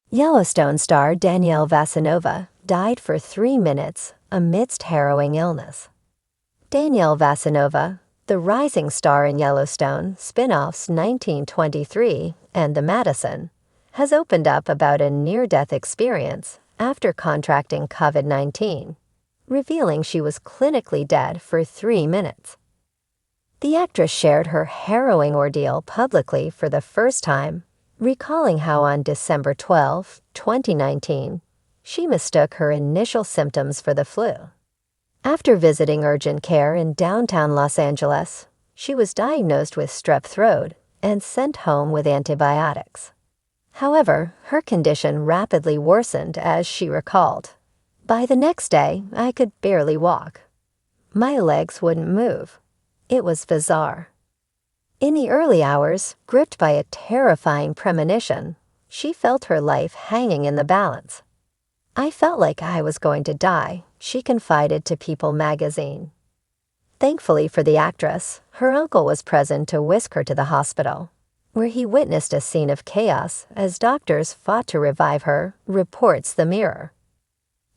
Yellowstone star Danielle Vasinova died for 3 minutes amidst harrowing illness. Danielle Vasinova, the rising star in Yellowstone spin-offs 1923 and The Madison, has opened up about a near-death experience after contracting COVID-19, revealing she was clinically dead for 3 minutes. The actress shared her harrowing ordeal publicly for the first time, recalling how on December 12, 2019, she mistook her initial symptoms for the flu. After visiting urgent care in downtown Los Angeles, she was diagnosed with strep throat and sent home with antibiotics. However, her condition rapidly worsened as she recalled. By the next day, I could barely walk. My legs wouldn't move. It was bizarre. In the early hours, gripped by a terrifying premonition, she felt her life hanging in the balance. "I felt like I was going to die," she confided to People magazine. Thankfully for the actress, her uncle was present to whisk her to the hospital, where he witnessed a scene of chaos as doctors fought to revive her, reports The Mirror.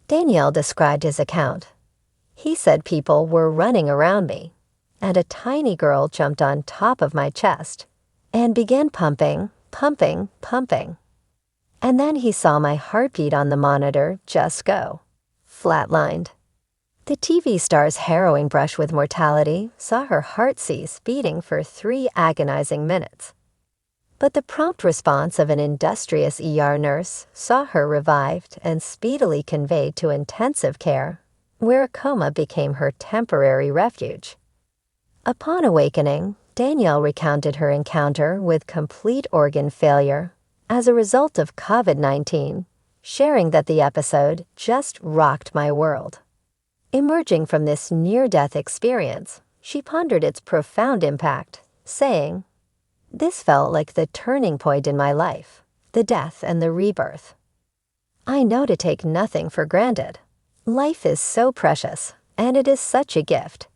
Danielle described his account. "He said people were running around me, and a tiny girl jumped on top of my chest and began pumping. And then he saw my heartbeat on the monitor just go. Flatlined." The TV star's harrowing brush with mortality saw her heart cease beating for 3 agonizing minutes. But the prompt response of an industrious ER nurse saw her revived and speedily conveyed to intensive care, where a coma became her temporary refuge. Upon awakening, Danielle recounted her encounter with complete organ failure as a result of COVID-19, sharing that the episode just rocked my world. Emerging from this near-death experience, she pondered its profound impact, saying, "This felt like the turning point in my life, the death and the rebirth. I know to take nothing for granted. Life is so precious, and it is such a gift.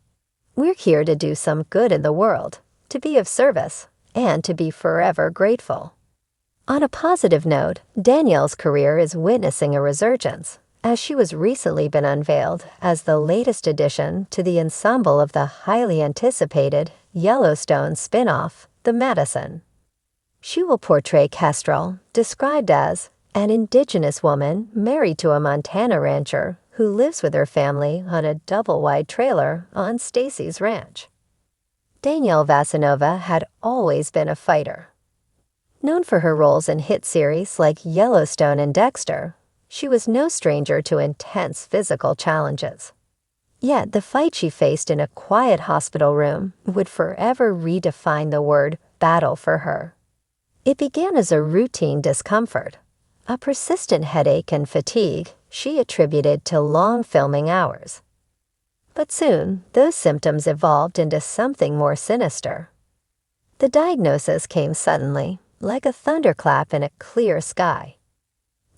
We're here to do some good in the world, to be of service, and to be forever grateful." On a positive note, Danielle's career is witnessing a resurgence, as she was recently been unveiled as the latest addition to the ensemble of the highly anticipated Yellowstone spin-off, The Madison. She will portray Kestrel, described as an indigenous woman married to a Montana rancher who lives with her family on a double-wide trailer on Stacy's ranch. Danielle Vasinova had always been a fighter. Known for her roles in hit series like Yellowstone and Dexter, she was no stranger to intense physical challenges. Yet the fight she faced in a quiet hospital room would forever redefine the word battle for her. It began as a routine discomfort, a persistent headache and fatigue she attributed to long filming hours. But soon, those symptoms evolved into something more sinister. The diagnosis came suddenly, like a thunderclap in a clear sky.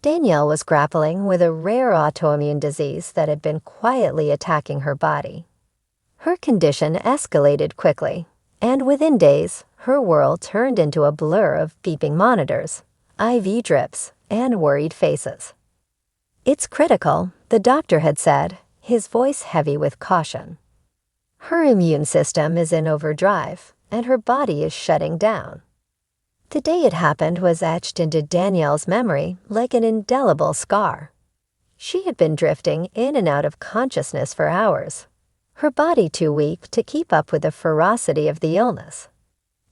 Danielle was grappling with a rare autoimmune disease that had been quietly attacking her body. Her condition escalated quickly, and within days, her world turned into a blur of beeping monitors, IV drips, and worried faces. "It's critical," the doctor had said, his voice heavy with caution. "Her immune system is in overdrive, and her body is shutting down." The day it happened was etched into Danielle's memory like an indelible scar. She had been drifting in and out of consciousness for hours, her body too weak to keep up with the ferocity of the illness.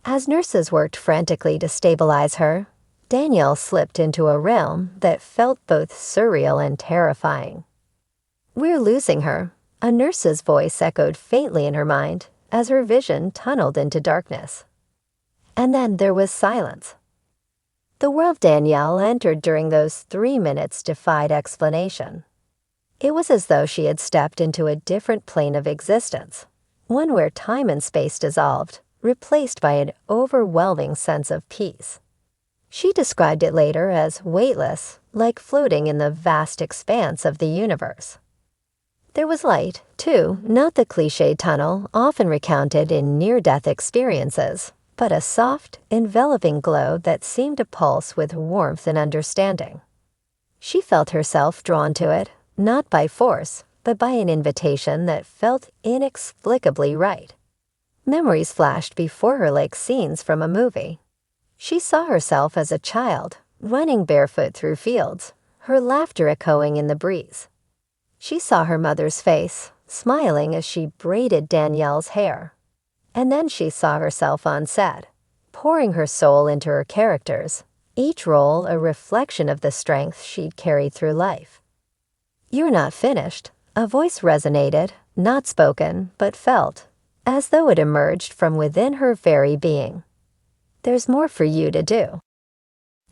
As nurses worked frantically to stabilize her, Danielle slipped into a realm that felt both surreal and terrifying. "We're losing her," a nurse's voice echoed faintly in her mind as her vision tunneled into darkness. And then there was silence. The world Danielle entered during those 3 minutes defied explanation. It was as though she had stepped into a different plane of existence, one where time and space dissolved, replaced by an overwhelming sense of peace. She described it later as weightless, like floating in the vast expanse of the universe. There was light, too, not the cliched tunnel often recounted in near-death experiences, but a soft, enveloping glow that seemed to pulse with warmth and understanding. She felt herself drawn to it, not by force, but by an invitation that felt inexplicably right. Memories flashed before her like scenes from a movie. She saw herself as a child, running barefoot through fields, her laughter echoing in the breeze. She saw her mother's face, smiling as she braided Danielle's hair. And then she saw herself on set, pouring her soul into her characters, each role a reflection of the strength she'd carried through life. "You're not finished," a voice resonated, not spoken, but felt, as though it emerged from within her very being. "There's more for you to do."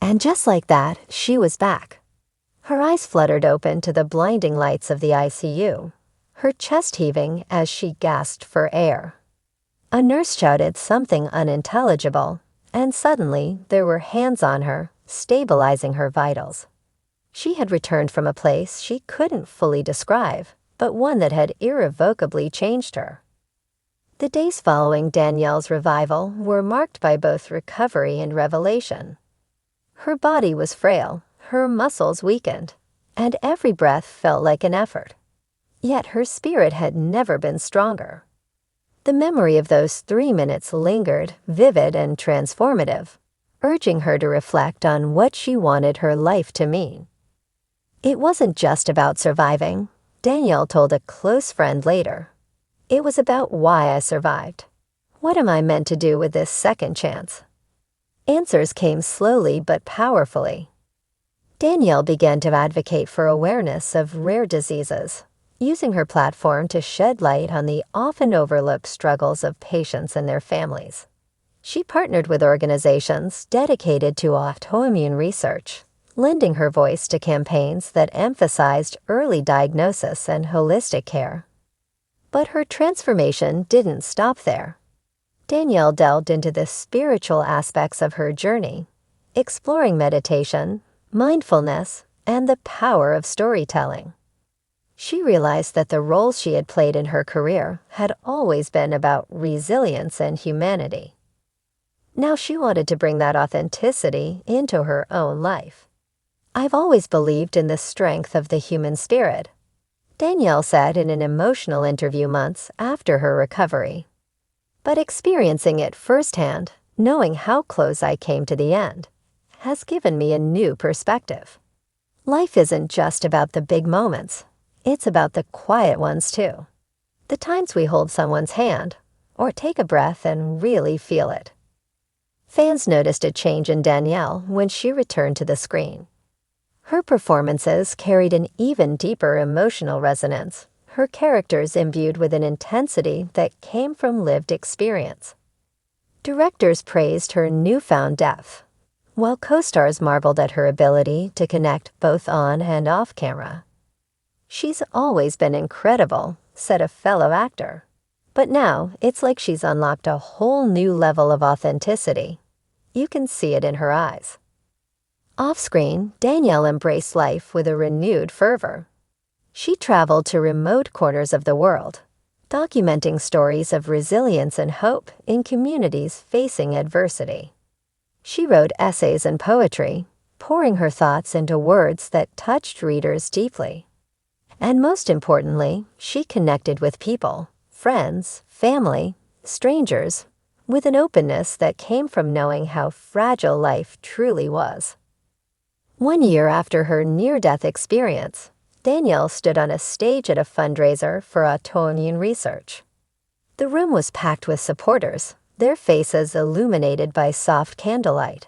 And just like that, she was back. Her eyes fluttered open to the blinding lights of the ICU, her chest heaving as she gasped for air. A nurse shouted something unintelligible, and suddenly there were hands on her, stabilizing her vitals. She had returned from a place she couldn't fully describe, but one that had irrevocably changed her. The days following Danielle's revival were marked by both recovery and revelation. Her body was frail, her muscles weakened, and every breath felt like an effort. Yet her spirit had never been stronger. The memory of those 3 minutes lingered, vivid and transformative, urging her to reflect on what she wanted her life to mean. It wasn't just about surviving, Danielle told a close friend later. It was about why I survived. What am I meant to do with this second chance? Answers came slowly but powerfully. Danielle began to advocate for awareness of rare diseases, using her platform to shed light on the often overlooked struggles of patients and their families. She partnered with organizations dedicated to autoimmune research, lending her voice to campaigns that emphasized early diagnosis and holistic care. But her transformation didn't stop there. Danielle delved into the spiritual aspects of her journey, exploring meditation, mindfulness, and the power of storytelling. She realized that the roles she had played in her career had always been about resilience and humanity. Now she wanted to bring that authenticity into her own life. "I've always believed in the strength of the human spirit," Danielle said in an emotional interview months after her recovery. "But experiencing it firsthand, knowing how close I came to the end, has given me a new perspective. Life isn't just about the big moments. It's about the quiet ones too. The times we hold someone's hand, or take a breath and really feel it." Fans noticed a change in Danielle when she returned to the screen. Her performances carried an even deeper emotional resonance, her characters imbued with an intensity that came from lived experience. Directors praised her newfound depth, while co-stars marveled at her ability to connect both on and off camera. "She's always been incredible," said a fellow actor. "But now it's like she's unlocked a whole new level of authenticity. You can see it in her eyes." Off-screen, Danielle embraced life with a renewed fervor. She traveled to remote corners of the world, documenting stories of resilience and hope in communities facing adversity. She wrote essays and poetry, pouring her thoughts into words that touched readers deeply. And most importantly, she connected with people, friends, family, strangers, with an openness that came from knowing how fragile life truly was. 1 year after her near-death experience, Danielle stood on a stage at a fundraiser for autoimmune research. The room was packed with supporters, their faces illuminated by soft candlelight.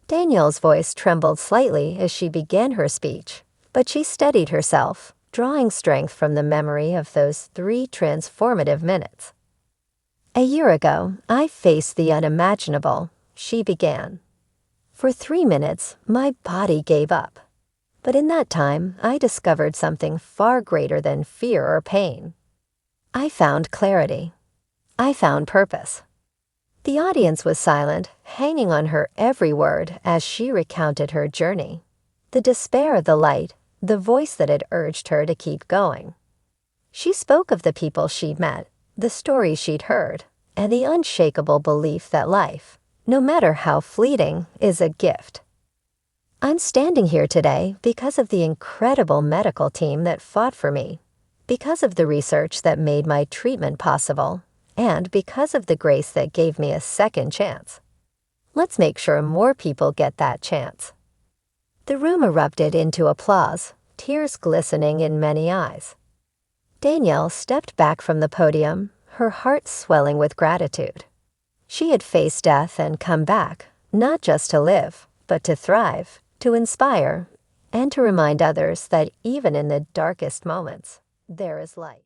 Danielle's voice trembled slightly as she began her speech, but she steadied herself, drawing strength from the memory of those 3 transformative minutes. "A year ago, I faced the unimaginable," she began. "For 3 minutes, my body gave up. But in that time, I discovered something far greater than fear or pain. I found clarity. I found purpose." The audience was silent, hanging on her every word as she recounted her journey. The despair, the light, the voice that had urged her to keep going. She spoke of the people she'd met, the stories she'd heard, and the unshakable belief that life, no matter how fleeting, is a gift. I'm standing here today because of the incredible medical team that fought for me, because of the research that made my treatment possible, and because of the grace that gave me a second chance. Let's make sure more people get that chance. The room erupted into applause, tears glistening in many eyes. Danielle stepped back from the podium, her heart swelling with gratitude. She had faced death and come back, not just to live, but to thrive, to inspire, and to remind others that even in the darkest moments, there is light.